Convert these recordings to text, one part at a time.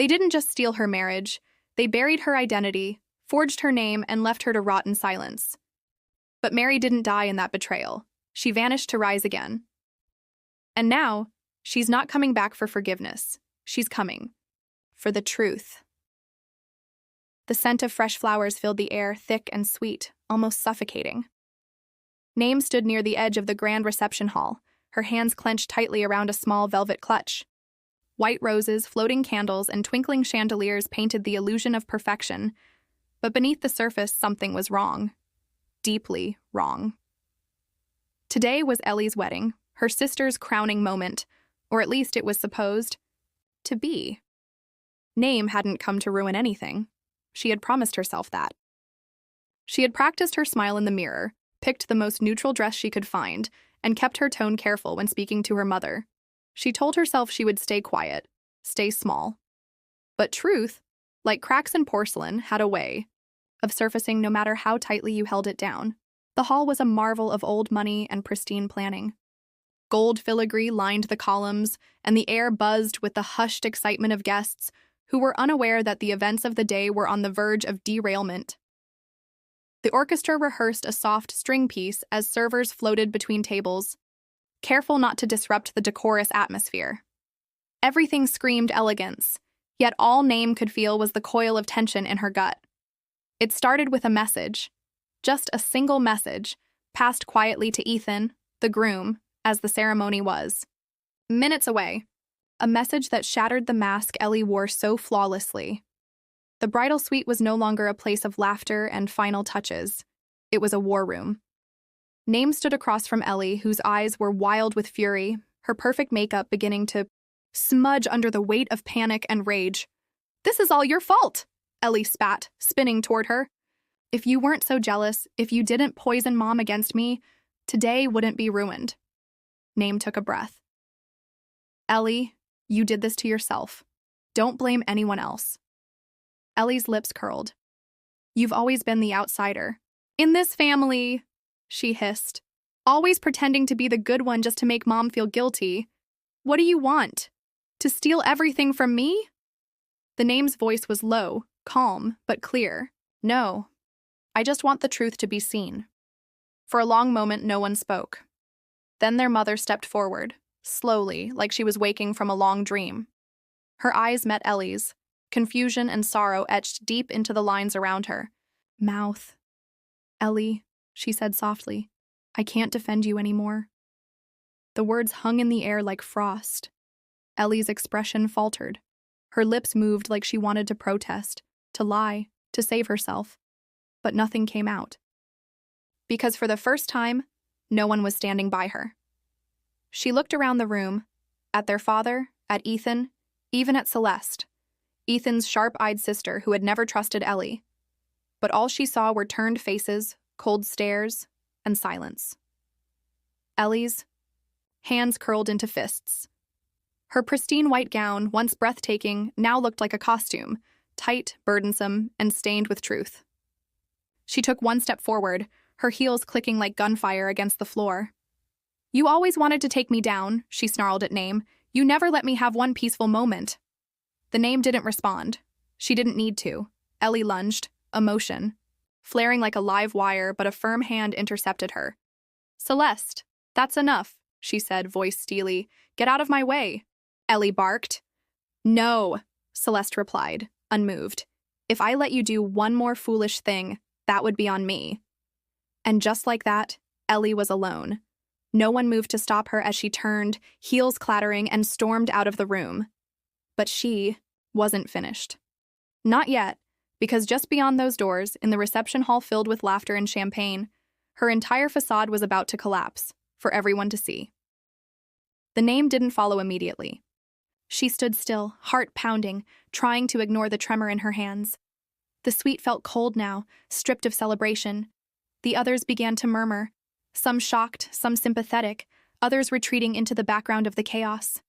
They didn't just steal her marriage, they buried her identity, forged her name, and left her to rot in silence. But Mary didn't die in that betrayal. She vanished to rise again. And now, she's not coming back for forgiveness. She's coming for the truth. The scent of fresh flowers filled the air, thick and sweet, almost suffocating. Name stood near the edge of the grand reception hall, her hands clenched tightly around a small velvet clutch. White roses, floating candles, and twinkling chandeliers painted the illusion of perfection, but beneath the surface something was wrong. Deeply wrong. Today was Ellie's wedding, her sister's crowning moment, or at least it was supposed to be. Name hadn't come to ruin anything. She had promised herself that. She had practiced her smile in the mirror, picked the most neutral dress she could find, and kept her tone careful when speaking to her mother. She told herself she would stay quiet, stay small. But truth, like cracks in porcelain, had a way of surfacing no matter how tightly you held it down. The hall was a marvel of old money and pristine planning. Gold filigree lined the columns, and the air buzzed with the hushed excitement of guests who were unaware that the events of the day were on the verge of derailment. The orchestra rehearsed a soft string piece as servers floated between tables, careful not to disrupt the decorous atmosphere. Everything screamed elegance, yet all Name could feel was the coil of tension in her gut. It started with a message, just a single message, passed quietly to Ethan, the groom, as the ceremony was. Minutes away, a message that shattered the mask Ellie wore so flawlessly. The bridal suite was no longer a place of laughter and final touches. It was a war room. Name stood across from Ellie, whose eyes were wild with fury, her perfect makeup beginning to smudge under the weight of panic and rage. "This is all your fault," Ellie spat, spinning toward her. "If you weren't so jealous, if you didn't poison Mom against me, today wouldn't be ruined." Name took a breath. "Ellie, you did this to yourself. Don't blame anyone else." Ellie's lips curled. "You've always been the outsider. In this family," she hissed, "always pretending to be the good one just to make Mom feel guilty. What do you want? To steal everything from me?" The Name's voice was low, calm, but clear. "No, I just want the truth to be seen." For a long moment, no one spoke. Then their mother stepped forward, slowly, like she was waking from a long dream. Her eyes met Ellie's, confusion and sorrow etched deep into the lines around her mouth. "Ellie," she said softly, "I can't defend you anymore." The words hung in the air like frost. Ellie's expression faltered. Her lips moved like she wanted to protest, to lie, to save herself. But nothing came out. Because for the first time, no one was standing by her. She looked around the room, at their father, at Ethan, even at Celeste, Ethan's sharp-eyed sister who had never trusted Ellie. But all she saw were turned faces, cold stares, and silence. Ellie's hands curled into fists. Her pristine white gown, once breathtaking, now looked like a costume, tight, burdensome, and stained with truth. She took one step forward, her heels clicking like gunfire against the floor. "You always wanted to take me down," she snarled at Name. "You never let me have one peaceful moment." The Name didn't respond. She didn't need to. Ellie lunged, emotion, flaring like a live wire, but a firm hand intercepted her. "Celeste, that's enough," she said, voice steely. "Get out of my way." Ellie barked. "No," Celeste replied, unmoved. "If I let you do one more foolish thing, that would be on me." And just like that, Ellie was alone. No one moved to stop her as she turned, heels clattering, and stormed out of the room. But she wasn't finished. Not yet, because just beyond those doors, in the reception hall filled with laughter and champagne, her entire facade was about to collapse, for everyone to see. The Name didn't follow immediately. She stood still, heart pounding, trying to ignore the tremor in her hands. The suite felt cold now, stripped of celebration. The others began to murmur, some shocked, some sympathetic, others retreating into the background of the chaos.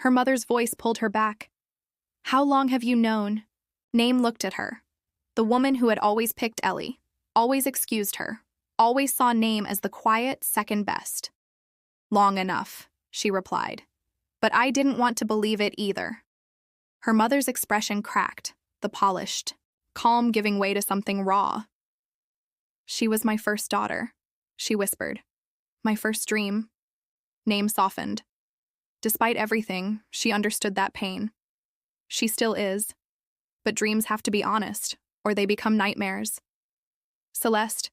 Her mother's voice pulled her back. "How long have you known?" Name looked at her. The woman who had always picked Ellie, always excused her, always saw Name as the quiet second best. "Long enough," she replied. "But I didn't want to believe it either." Her mother's expression cracked, the polished, calm giving way to something raw. "She was my first daughter," she whispered. "My first dream." Name softened. Despite everything, she understood that pain. She still is. But dreams have to be honest, or they become nightmares. Celeste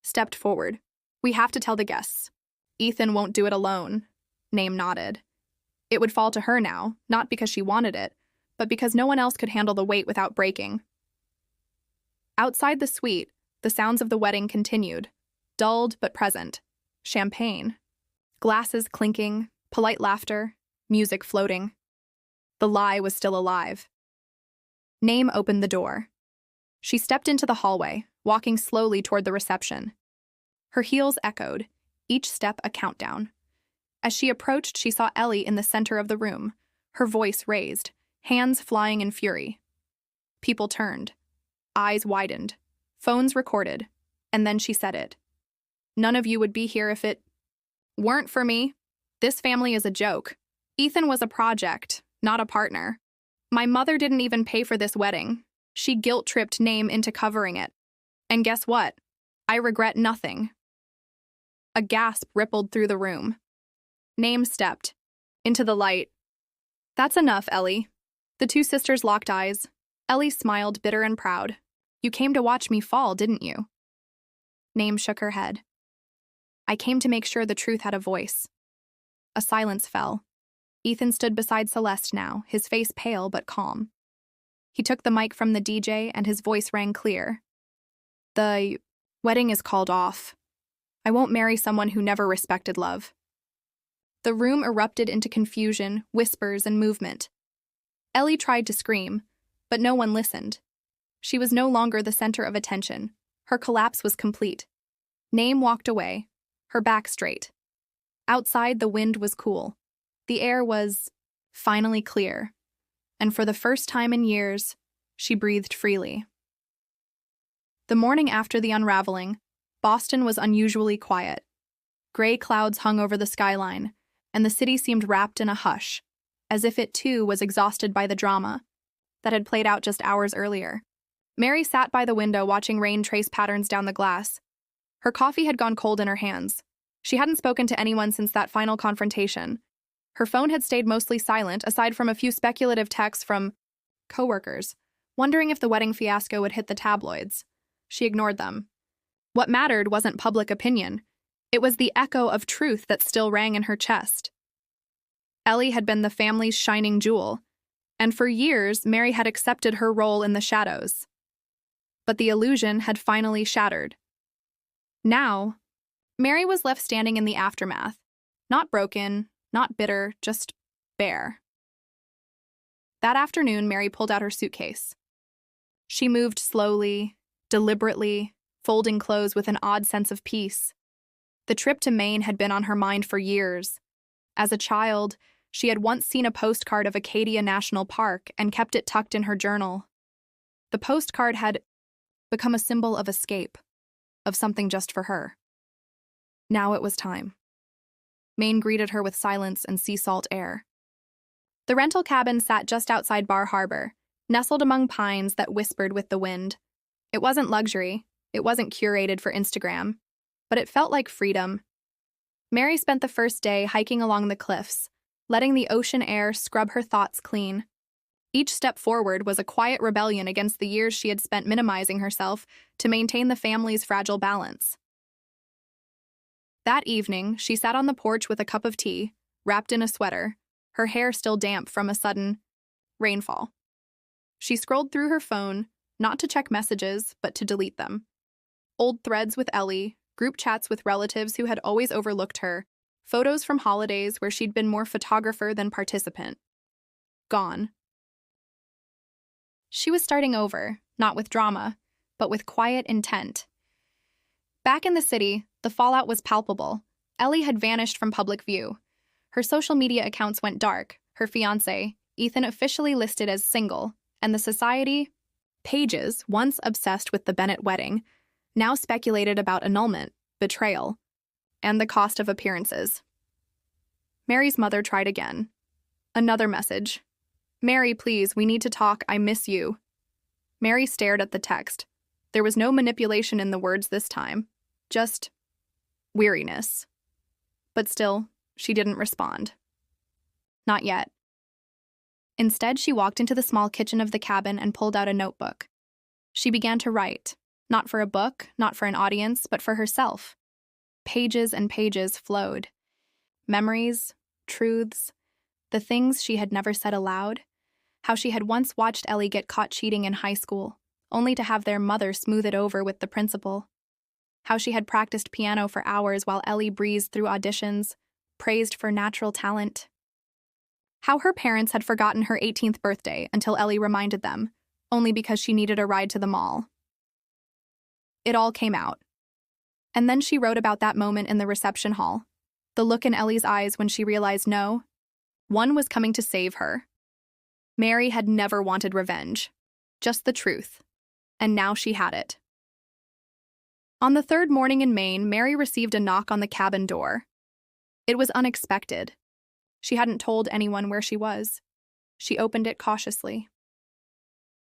stepped forward. "We have to tell the guests. Ethan won't do it alone." Name nodded. It would fall to her now, not because she wanted it, but because no one else could handle the weight without breaking. Outside the suite, the sounds of the wedding continued, dulled but present. Champagne, glasses clinking, polite laughter, music floating. The lie was still alive. Name opened the door. She stepped into the hallway, walking slowly toward the reception. Her heels echoed, each step a countdown. As she approached, she saw Ellie in the center of the room, her voice raised, hands flying in fury. People turned. Eyes widened. Phones recorded. And then she said it. "None of you would be here if it weren't for me. This family is a joke. Ethan was a project, not a partner. My mother didn't even pay for this wedding. She guilt-tripped Name into covering it. And guess what? I regret nothing." A gasp rippled through the room. Name stepped into the light. "That's enough, Ellie." The two sisters locked eyes. Ellie smiled, bitter and proud. "You came to watch me fall, didn't you?" Name shook her head. "I came to make sure the truth had a voice." A silence fell. Ethan stood beside Celeste now, his face pale but calm. He took the mic from the DJ and his voice rang clear. "The wedding is called off. I won't marry someone who never respected love." The room erupted into confusion, whispers, and movement. Ellie tried to scream, but no one listened. She was no longer the center of attention. Her collapse was complete. Name walked away, her back straight. Outside, the wind was cool. The air was finally clear, and for the first time in years, she breathed freely. The morning after the unraveling, Boston was unusually quiet. Gray clouds hung over the skyline, and the city seemed wrapped in a hush, as if it too was exhausted by the drama that had played out just hours earlier. Mary sat by the window watching rain trace patterns down the glass. Her coffee had gone cold in her hands. She hadn't spoken to anyone since that final confrontation. Her phone had stayed mostly silent, aside from a few speculative texts from coworkers, wondering if the wedding fiasco would hit the tabloids. She ignored them. What mattered wasn't public opinion. It was the echo of truth that still rang in her chest. Ellie had been the family's shining jewel, and for years, Mary had accepted her role in the shadows. But the illusion had finally shattered. Now, Mary was left standing in the aftermath, not broken, not bitter, just bare. That afternoon, Mary pulled out her suitcase. She moved slowly, deliberately, folding clothes with an odd sense of peace. The trip to Maine had been on her mind for years. As a child, she had once seen a postcard of Acadia National Park and kept it tucked in her journal. The postcard had become a symbol of escape, of something just for her. Now it was time. Maine greeted her with silence and sea salt air. The rental cabin sat just outside Bar Harbor, nestled among pines that whispered with the wind. It wasn't luxury, it wasn't curated for Instagram, but it felt like freedom. Mary spent the first day hiking along the cliffs, letting the ocean air scrub her thoughts clean. Each step forward was a quiet rebellion against the years she had spent minimizing herself to maintain the family's fragile balance. That evening, she sat on the porch with a cup of tea, wrapped in a sweater, her hair still damp from a sudden rainfall. She scrolled through her phone, not to check messages, but to delete them. Old threads with Ellie, group chats with relatives who had always overlooked her, photos from holidays where she'd been more photographer than participant. Gone. She was starting over, not with drama, but with quiet intent. Back in the city, the fallout was palpable. Ellie had vanished from public view. Her social media accounts went dark, her fiancé, Ethan, officially listed as single, and the society pages, once obsessed with the Bennett wedding, now speculated about annulment, betrayal, and the cost of appearances. Mary's mother tried again. Another message. Mary, please, we need to talk. I miss you. Mary stared at the text. There was no manipulation in the words this time, just weariness. But still, she didn't respond. Not yet. Instead, she walked into the small kitchen of the cabin and pulled out a notebook. She began to write, not for a book, not for an audience, but for herself. Pages and pages flowed. Memories, truths, the things she had never said aloud, how she had once watched Ellie get caught cheating in high school, only to have their mother smooth it over with the principal. How she had practiced piano for hours while Ellie breezed through auditions, praised for natural talent. How her parents had forgotten her 18th birthday until Ellie reminded them, only because she needed a ride to the mall. It all came out. And then she wrote about that moment in the reception hall, the look in Ellie's eyes when she realized no, one was coming to save her. Mary had never wanted revenge, just the truth, and now she had it. On the third morning in Maine, Mary received a knock on the cabin door. It was unexpected. She hadn't told anyone where she was. She opened it cautiously.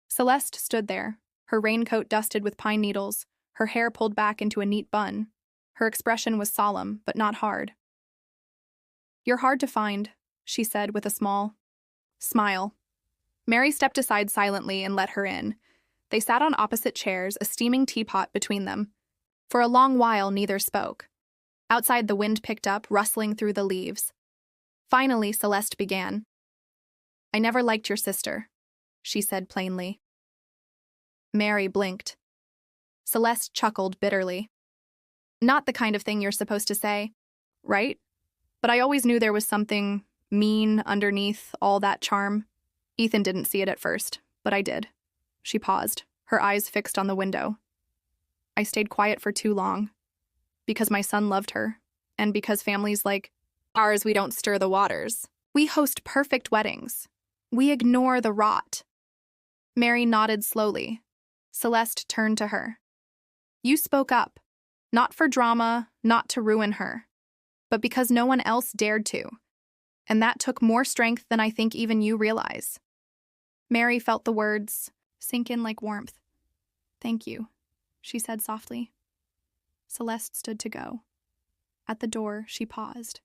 Celeste stood there, her raincoat dusted with pine needles, her hair pulled back into a neat bun. Her expression was solemn, but not hard. "You're hard to find," she said with a small smile. Mary stepped aside silently and let her in. They sat on opposite chairs, a steaming teapot between them. For a long while, neither spoke. Outside, the wind picked up, rustling through the leaves. Finally, Celeste began. "I never liked your sister," she said plainly. Mary blinked. Celeste chuckled bitterly. "Not the kind of thing you're supposed to say, right? But I always knew there was something mean underneath all that charm. Ethan didn't see it at first, but I did." She paused, her eyes fixed on the window. "I stayed quiet for too long. Because my son loved her, and because families like ours, we don't stir the waters. We host perfect weddings. We ignore the rot." Mary nodded slowly. Celeste turned to her. "You spoke up, not for drama, not to ruin her, but because no one else dared to. And that took more strength than I think even you realize." Mary felt the words sink in like warmth. "Thank you," she said softly. Celeste stood to go. At the door, she paused.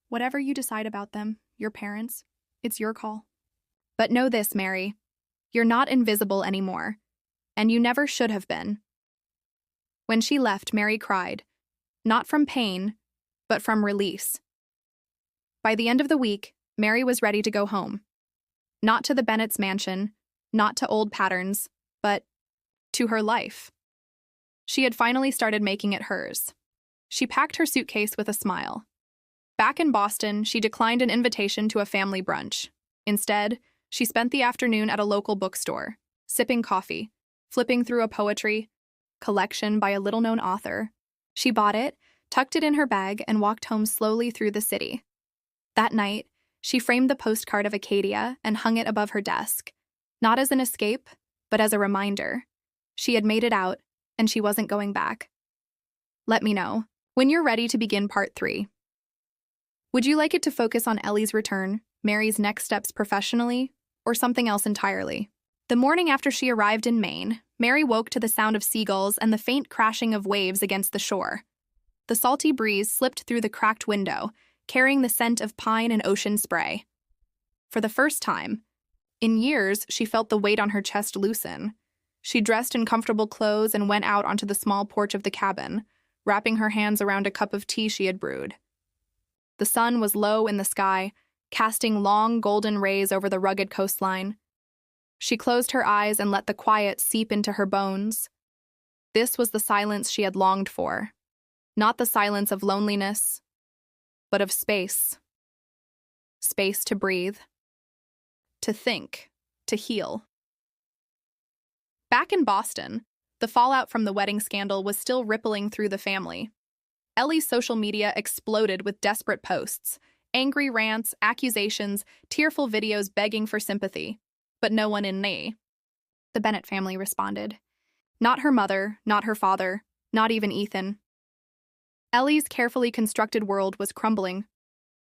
"Whatever you decide about them, your parents, it's your call. But know this, Mary. You're not invisible anymore, and you never should have been." When she left, Mary cried, not from pain, but from release. By the end of the week, Mary was ready to go home. Not to the Bennett's mansion, not to old patterns, but to her life. She had finally started making it hers. She packed her suitcase with a smile. Back in Boston, she declined an invitation to a family brunch. Instead, she spent the afternoon at a local bookstore, sipping coffee, flipping through a poetry collection by a little-known author. She bought it, tucked it in her bag, and walked home slowly through the city. That night, she framed the postcard of Acadia and hung it above her desk, not as an escape, but as a reminder. She had made it out, and she wasn't going back. Let me know when you're ready to begin part 3. Would you like it to focus on Ellie's return, Mary's next steps professionally, or something else entirely? The morning after she arrived in Maine, Mary woke to the sound of seagulls and the faint crashing of waves against the shore. The salty breeze slipped through the cracked window, carrying the scent of pine and ocean spray. For the first time in years, she felt the weight on her chest loosen. She dressed in comfortable clothes and went out onto the small porch of the cabin, wrapping her hands around a cup of tea she had brewed. The sun was low in the sky, casting long golden rays over the rugged coastline. She closed her eyes and let the quiet seep into her bones. This was the silence she had longed for. Not the silence of loneliness, but of space. Space to breathe, to think, to heal. Back in Boston, the fallout from the wedding scandal was still rippling through the family. Ellie's social media exploded with desperate posts, angry rants, accusations, tearful videos begging for sympathy. But no one in the Bennett family responded. Not her mother, not her father, not even Ethan. Ellie's carefully constructed world was crumbling.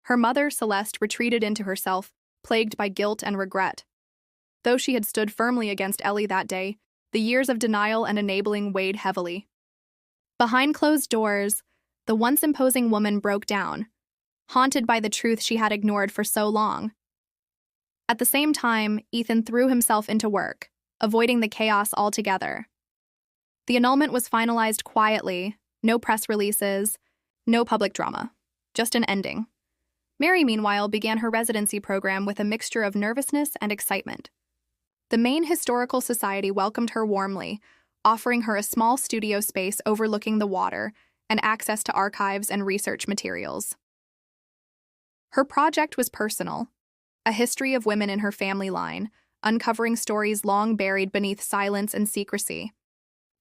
Her mother, Celeste, retreated into herself, plagued by guilt and regret. Though she had stood firmly against Ellie that day, the years of denial and enabling weighed heavily. Behind closed doors, the once imposing woman broke down, haunted by the truth she had ignored for so long. At the same time, Ethan threw himself into work, avoiding the chaos altogether. The annulment was finalized quietly, no press releases, no public drama, just an ending. Mary, meanwhile, began her residency program with a mixture of nervousness and excitement. The Maine Historical Society welcomed her warmly, offering her a small studio space overlooking the water and access to archives and research materials. Her project was personal, a history of women in her family line, uncovering stories long buried beneath silence and secrecy.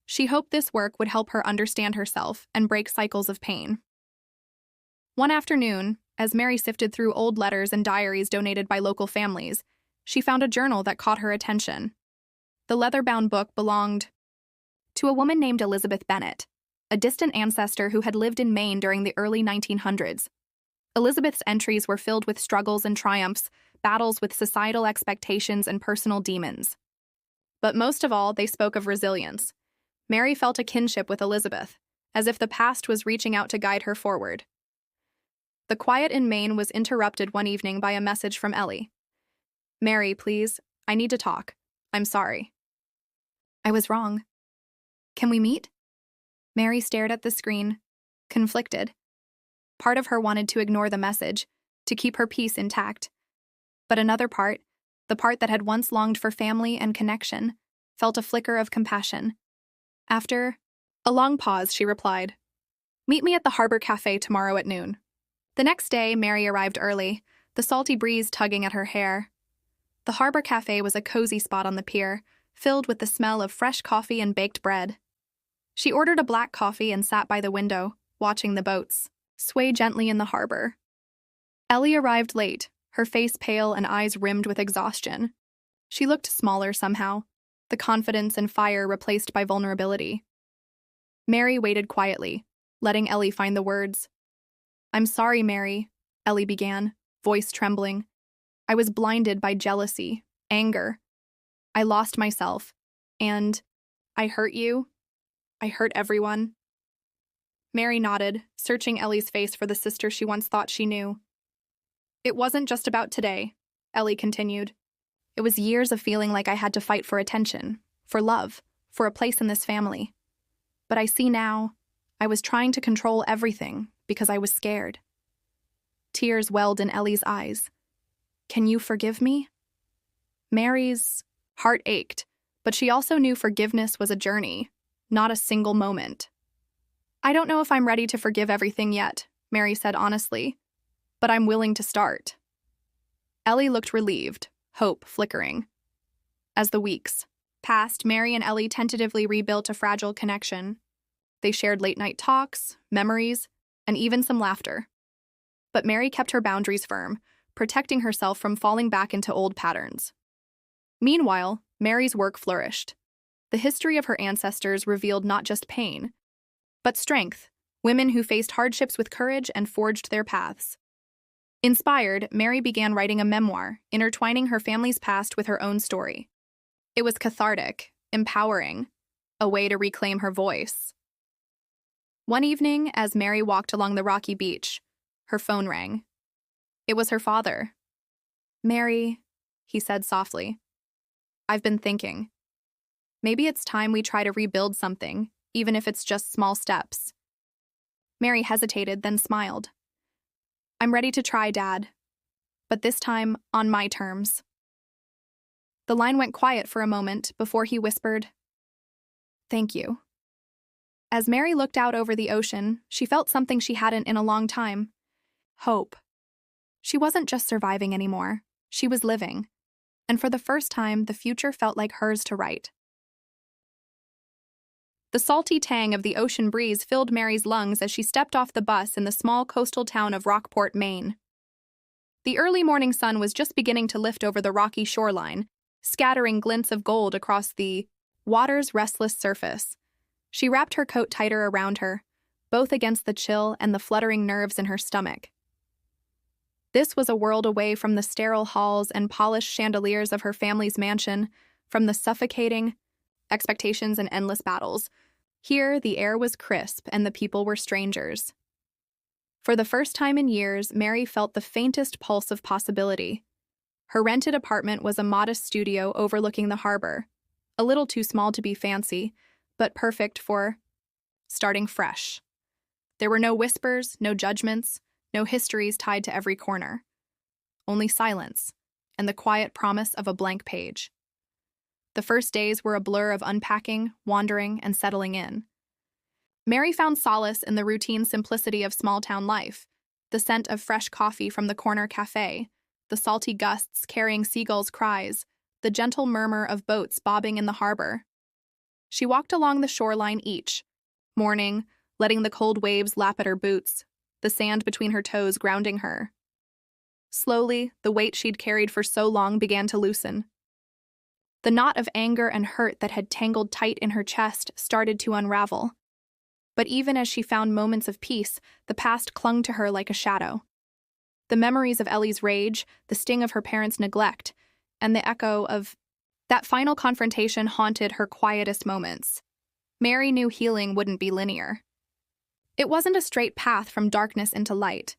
She hoped this work would help her understand herself and break cycles of pain. One afternoon, as Mary sifted through old letters and diaries donated by local families, she found a journal that caught her attention. The leather-bound book belonged to a woman named Elizabeth Bennet, a distant ancestor who had lived in Maine during the early 1900s. Elizabeth's entries were filled with struggles and triumphs, battles with societal expectations and personal demons. But most of all, they spoke of resilience. Mary felt a kinship with Elizabeth, as if the past was reaching out to guide her forward. The quiet in Maine was interrupted one evening by a message from Ellie. "Mary, please, I need to talk. I'm sorry. I was wrong. Can we meet?" Mary stared at the screen, conflicted. Part of her wanted to ignore the message, to keep her peace intact. But another part, the part that had once longed for family and connection, felt a flicker of compassion. After a long pause, she replied, "Meet me at the Harbor Cafe tomorrow at noon." The next day, Mary arrived early, the salty breeze tugging at her hair. The Harbor Cafe was a cozy spot on the pier, filled with the smell of fresh coffee and baked bread. She ordered a black coffee and sat by the window, watching the boats sway gently in the harbor. Ellie arrived late, her face pale and eyes rimmed with exhaustion. She looked smaller somehow, the confidence and fire replaced by vulnerability. Mary waited quietly, letting Ellie find the words. "I'm sorry, Mary," Ellie began, voice trembling. "I was blinded by jealousy, anger. I lost myself, and I hurt you. I hurt everyone." Mary nodded, searching Ellie's face for the sister she once thought she knew. "It wasn't just about today," Ellie continued. "It was years of feeling like I had to fight for attention, for love, for a place in this family. But I see now, I was trying to control everything because I was scared." Tears welled in Ellie's eyes. "Can you forgive me?" Mary's heart ached, but she also knew forgiveness was a journey, not a single moment. "I don't know if I'm ready to forgive everything yet," Mary said honestly, "but I'm willing to start." Ellie looked relieved, hope flickering. As the weeks passed, Mary and Ellie tentatively rebuilt a fragile connection. They shared late-night talks, memories, and even some laughter. But Mary kept her boundaries firm, protecting herself from falling back into old patterns. Meanwhile, Mary's work flourished. The history of her ancestors revealed not just pain, but strength, women who faced hardships with courage and forged their paths. Inspired, Mary began writing a memoir, intertwining her family's past with her own story. It was cathartic, empowering, a way to reclaim her voice. One evening, as Mary walked along the rocky beach, her phone rang. It was her father. "Mary," he said softly, "I've been thinking. Maybe it's time we try to rebuild something, even if it's just small steps." Mary hesitated, then smiled. "I'm ready to try, Dad. But this time, on my terms." The line went quiet for a moment before he whispered, "Thank you." As Mary looked out over the ocean, she felt something she hadn't in a long time. Hope. She wasn't just surviving anymore. She was living. And for the first time, the future felt like hers to write. The salty tang of the ocean breeze filled Mary's lungs as she stepped off the bus in the small coastal town of Rockport, Maine. The early morning sun was just beginning to lift over the rocky shoreline, scattering glints of gold across the water's restless surface. She wrapped her coat tighter around her, both against the chill and the fluttering nerves in her stomach. This was a world away from the sterile halls and polished chandeliers of her family's mansion, from the suffocating expectations and endless battles. Here, the air was crisp and the people were strangers. For the first time in years, Mary felt the faintest pulse of possibility. Her rented apartment was a modest studio overlooking the harbor, a little too small to be fancy, but perfect for starting fresh. There were no whispers, no judgments, no histories tied to every corner. Only silence, and the quiet promise of a blank page. The first days were a blur of unpacking, wandering, and settling in. Mary found solace in the routine simplicity of small-town life, the scent of fresh coffee from the corner cafe, the salty gusts carrying seagulls' cries, the gentle murmur of boats bobbing in the harbor. She walked along the shoreline each morning, letting the cold waves lap at her boots, the sand between her toes grounding her. Slowly, the weight she'd carried for so long began to loosen. The knot of anger and hurt that had tangled tight in her chest started to unravel. But even as she found moments of peace, the past clung to her like a shadow. The memories of Ellie's rage, the sting of her parents' neglect, and the echo of that final confrontation haunted her quietest moments. Mary knew healing wouldn't be linear. It wasn't a straight path from darkness into light.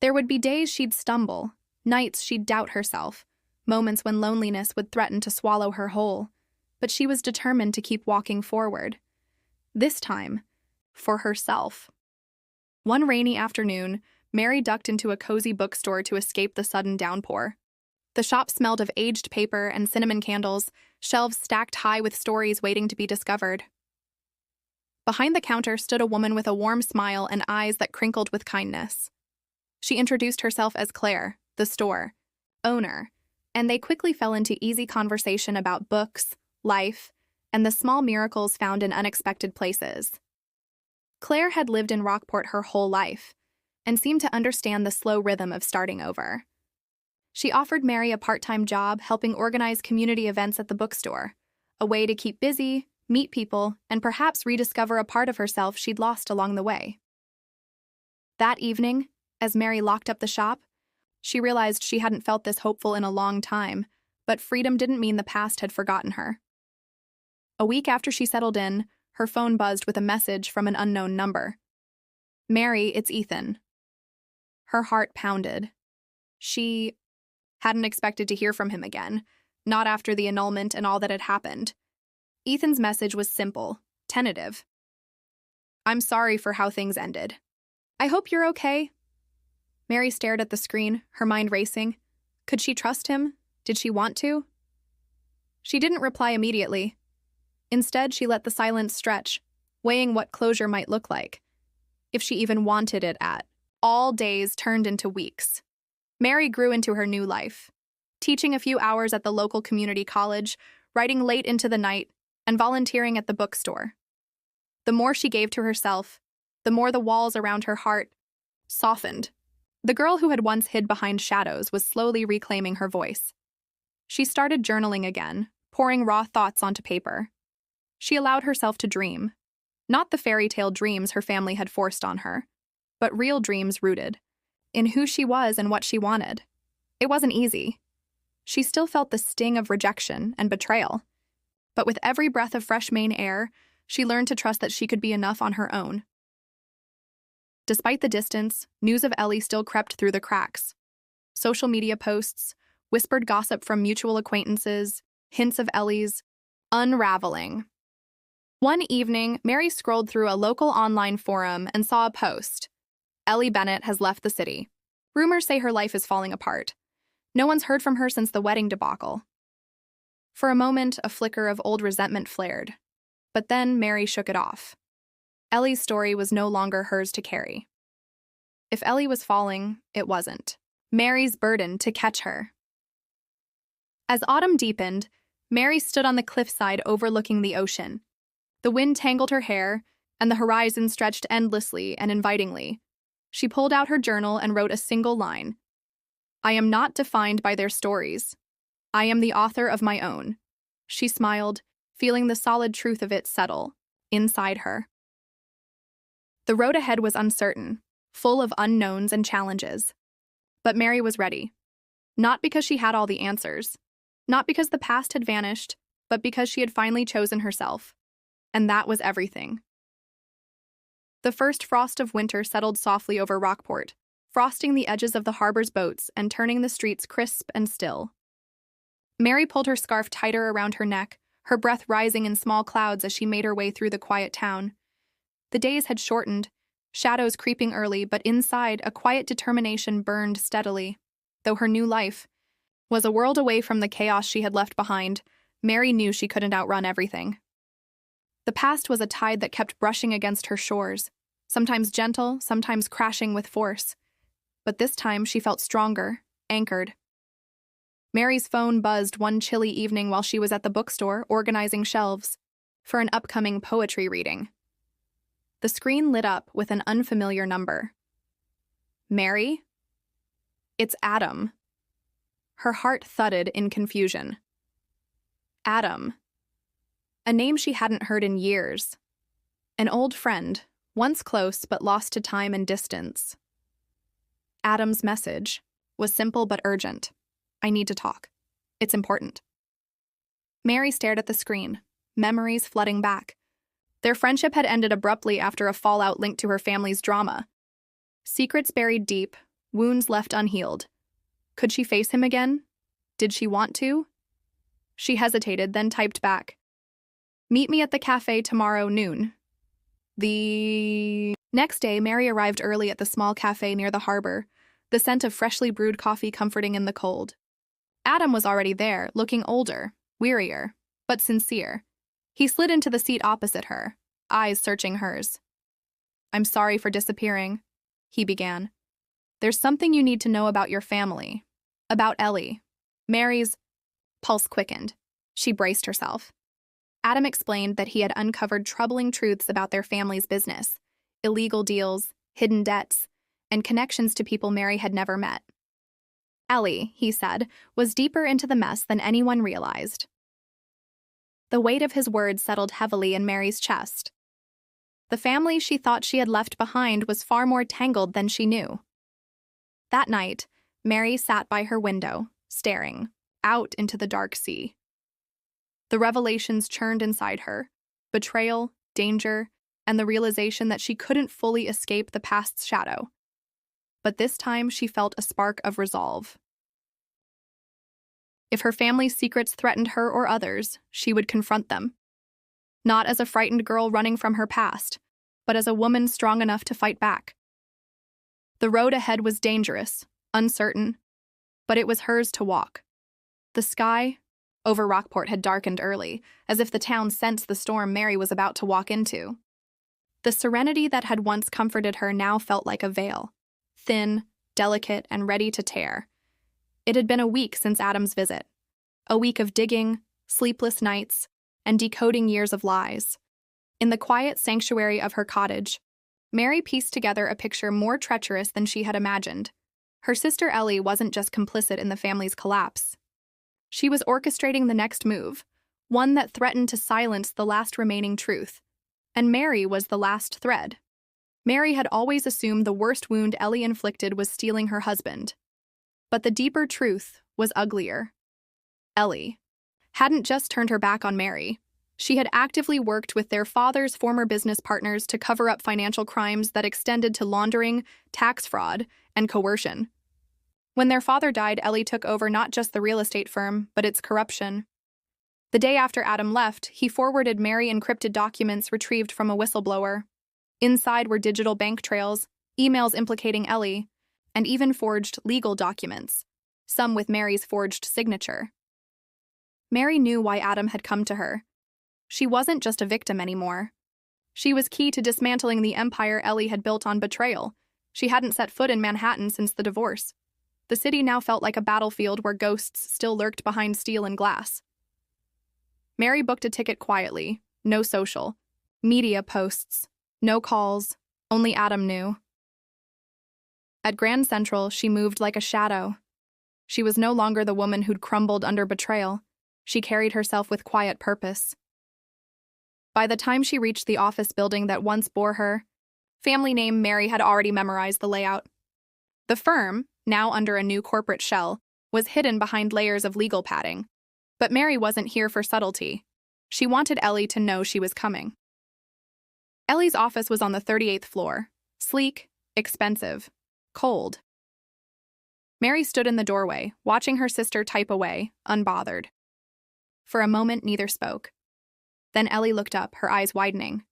There would be days she'd stumble, nights she'd doubt herself, moments when loneliness would threaten to swallow her whole. But she was determined to keep walking forward. This time, for herself. One rainy afternoon, Mary ducked into a cozy bookstore to escape the sudden downpour. The shop smelled of aged paper and cinnamon candles, shelves stacked high with stories waiting to be discovered. Behind the counter stood a woman with a warm smile and eyes that crinkled with kindness. She introduced herself as Claire, the store owner, and they quickly fell into easy conversation about books, life, and the small miracles found in unexpected places. Claire had lived in Rockport her whole life and seemed to understand the slow rhythm of starting over. She offered Mary a part-time job helping organize community events at the bookstore, a way to keep busy, meet people, and perhaps rediscover a part of herself she'd lost along the way. That evening, as Mary locked up the shop, she realized she hadn't felt this hopeful in a long time, but freedom didn't mean the past had forgotten her. A week after she settled in, her phone buzzed with a message from an unknown number. "Mary, it's Ethan." Her heart pounded. She hadn't expected to hear from him again, not after the annulment and all that had happened. Ethan's message was simple, tentative. "I'm sorry for how things ended. I hope you're okay." Mary stared at the screen, her mind racing. Could she trust him? Did she want to? She didn't reply immediately. Instead, she let the silence stretch, weighing what closure might look like, if she even wanted it at. All days turned into weeks. Mary grew into her new life, teaching a few hours at the local community college, writing late into the night, and volunteering at the bookstore. The more she gave to herself, the more the walls around her heart softened. The girl who had once hid behind shadows was slowly reclaiming her voice. She started journaling again, pouring raw thoughts onto paper. She allowed herself to dream. Not the fairy tale dreams her family had forced on her, but real dreams rooted in who she was and what she wanted. It wasn't easy. She still felt the sting of rejection and betrayal. But with every breath of fresh Maine air, she learned to trust that she could be enough on her own. Despite the distance, news of Ellie still crept through the cracks. Social media posts, whispered gossip from mutual acquaintances, hints of Ellie's unraveling. One evening, Mary scrolled through a local online forum and saw a post. "Ellie Bennett has left the city. Rumors say her life is falling apart. No one's heard from her since the wedding debacle." For a moment, a flicker of old resentment flared. But then Mary shook it off. Ellie's story was no longer hers to carry. If Ellie was falling, it wasn't Mary's burden to catch her. As autumn deepened, Mary stood on the cliffside overlooking the ocean. The wind tangled her hair, and the horizon stretched endlessly and invitingly. She pulled out her journal and wrote a single line. "I am not defined by their stories. I am the author of my own." She smiled, feeling the solid truth of it settle inside her. The road ahead was uncertain, full of unknowns and challenges. But Mary was ready. Not because she had all the answers. Not because the past had vanished, but because she had finally chosen herself. And that was everything. The first frost of winter settled softly over Rockport, frosting the edges of the harbor's boats and turning the streets crisp and still. Mary pulled her scarf tighter around her neck, her breath rising in small clouds as she made her way through the quiet town. The days had shortened, shadows creeping early, but inside, a quiet determination burned steadily. Though her new life was a world away from the chaos she had left behind, Mary knew she couldn't outrun everything. The past was a tide that kept brushing against her shores, sometimes gentle, sometimes crashing with force. But this time she felt stronger, anchored. Mary's phone buzzed one chilly evening while she was at the bookstore organizing shelves for an upcoming poetry reading. The screen lit up with an unfamiliar number. Mary? It's Adam. Her heart thudded in confusion. Adam. A name she hadn't heard in years. An old friend, once close but lost to time and distance. Adam's message was simple but urgent. I need to talk. It's important. Mary stared at the screen, memories flooding back. Their friendship had ended abruptly after a fallout linked to her family's drama. Secrets buried deep, wounds left unhealed. Could she face him again? Did she want to? She hesitated, then typed back. Meet me at the cafe tomorrow noon. The next day, Mary arrived early at the small cafe near the harbor, the scent of freshly brewed coffee comforting in the cold. Adam was already there, looking older, wearier, but sincere. He slid into the seat opposite her, eyes searching hers. I'm sorry for disappearing, he began. There's something you need to know about your family. About Ellie. Mary's pulse quickened. She braced herself. Adam explained that he had uncovered troubling truths about their family's business, illegal deals, hidden debts, and connections to people Mary had never met. Ellie, he said, was deeper into the mess than anyone realized. The weight of his words settled heavily in Mary's chest. The family she thought she had left behind was far more tangled than she knew. That night, Mary sat by her window, staring out into the dark sea. The revelations churned inside her: betrayal, danger, and the realization that she couldn't fully escape the past's shadow. But this time she felt a spark of resolve. If her family's secrets threatened her or others, she would confront them. Not as a frightened girl running from her past, but as a woman strong enough to fight back. The road ahead was dangerous, uncertain, but it was hers to walk. The sky over Rockport had darkened early, as if the town sensed the storm Mary was about to walk into. The serenity that had once comforted her now felt like a veil, thin, delicate, and ready to tear. It had been a week since Adam's visit, a week of digging, sleepless nights, and decoding years of lies. In the quiet sanctuary of her cottage, Mary pieced together a picture more treacherous than she had imagined. Her sister Ellie wasn't just complicit in the family's collapse. She was orchestrating the next move, one that threatened to silence the last remaining truth. And Mary was the last thread. Mary had always assumed the worst wound Ellie inflicted was stealing her husband. But the deeper truth was uglier. Ellie hadn't just turned her back on Mary. She had actively worked with their father's former business partners to cover up financial crimes that extended to laundering, tax fraud, and coercion. When their father died, Ellie took over not just the real estate firm, but its corruption. The day after Adam left, he forwarded Mary encrypted documents retrieved from a whistleblower. Inside were digital bank trails, emails implicating Ellie, and even forged legal documents, some with Mary's forged signature. Mary knew why Adam had come to her. She wasn't just a victim anymore. She was key to dismantling the empire Ellie had built on betrayal. She hadn't set foot in Manhattan since the divorce. The city now felt like a battlefield where ghosts still lurked behind steel and glass. Mary booked a ticket quietly, no social media posts, no calls, only Adam knew. At Grand Central, she moved like a shadow. She was no longer the woman who'd crumbled under betrayal. She carried herself with quiet purpose. By the time she reached the office building that once bore her family name, Mary had already memorized the layout. The firm, now under a new corporate shell, was hidden behind layers of legal padding. But Mary wasn't here for subtlety. She wanted Ellie to know she was coming. Ellie's office was on the 38th floor. Sleek, expensive, cold. Mary stood in the doorway, watching her sister type away, unbothered. For a moment, neither spoke. Then Ellie looked up, her eyes widening.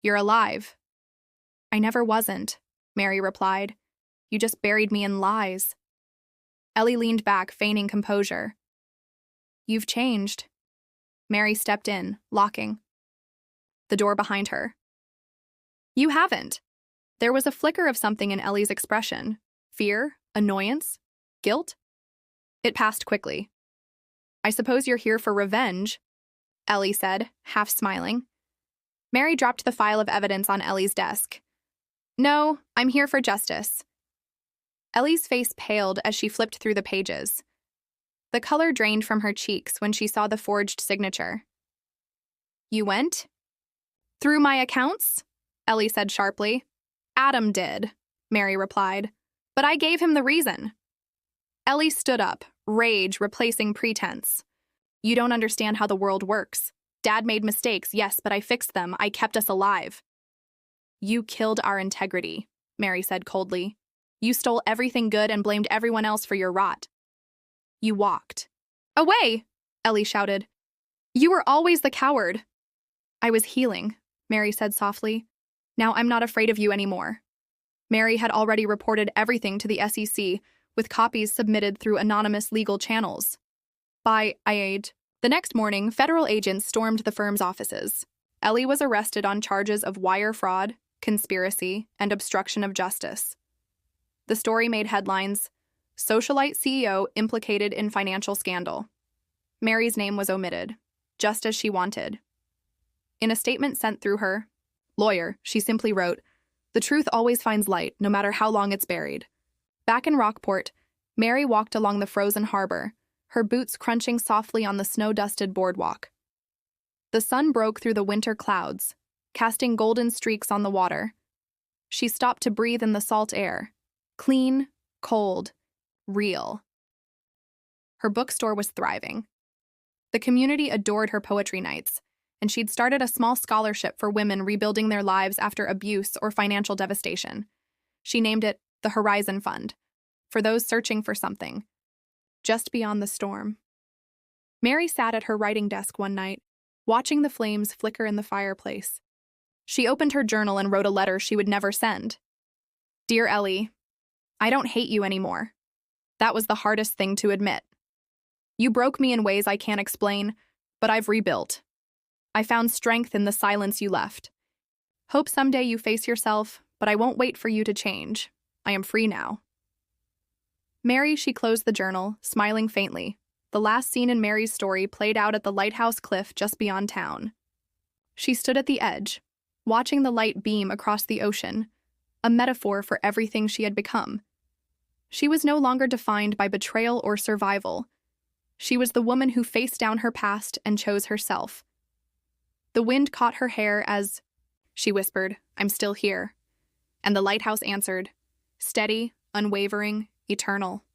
"You're alive." "I never wasn't," Mary replied. "You just buried me in lies." Ellie leaned back, feigning composure. "You've changed." Mary stepped in, locking the door behind her. "You haven't." There was a flicker of something in Ellie's expression. Fear, annoyance, guilt. It passed quickly. "I suppose you're here for revenge," Ellie said, half smiling. Mary dropped the file of evidence on Ellie's desk. "No, I'm here for justice." Ellie's face paled as she flipped through the pages. The color drained from her cheeks when she saw the forged signature. "You went through my accounts?" Ellie said sharply. "Adam did," Mary replied, "but I gave him the reason." Ellie stood up, rage replacing pretense. "You don't understand how the world works. Dad made mistakes, yes, but I fixed them. I kept us alive." "You killed our integrity," Mary said coldly. "You stole everything good and blamed everyone else for your rot. You walked away," Ellie shouted. "You were always the coward." "I was healing," Mary said softly. "Now I'm not afraid of you anymore." Mary had already reported everything to the SEC, with copies submitted through anonymous legal channels. By the next morning, federal agents stormed the firm's offices. Ellie was arrested on charges of wire fraud, conspiracy, and obstruction of justice. The story made headlines: "Socialite CEO implicated in financial scandal." Mary's name was omitted, just as she wanted. In a statement sent through her lawyer, she simply wrote, "The truth always finds light, no matter how long it's buried." Back in Rockport, Mary walked along the frozen harbor, her boots crunching softly on the snow-dusted boardwalk. The sun broke through the winter clouds, casting golden streaks on the water. She stopped to breathe in the salt air. Clean, cold, real. Her bookstore was thriving. The community adored her poetry nights, and she'd started a small scholarship for women rebuilding their lives after abuse or financial devastation. She named it the Horizon Fund, for those searching for something just beyond the storm. Mary sat at her writing desk one night, watching the flames flicker in the fireplace. She opened her journal and wrote a letter she would never send. "Dear Ellie, I don't hate you anymore. That was the hardest thing to admit. You broke me in ways I can't explain, but I've rebuilt. I found strength in the silence you left. Hope someday you face yourself, but I won't wait for you to change. I am free now." Mary, she closed the journal, smiling faintly. The last scene in Mary's story played out at the lighthouse cliff just beyond town. She stood at the edge, watching the light beam across the ocean, a metaphor for everything she had become. She was no longer defined by betrayal or survival. She was the woman who faced down her past and chose herself. The wind caught her hair as she whispered, "I'm still here." And the lighthouse answered, steady, unwavering, eternal.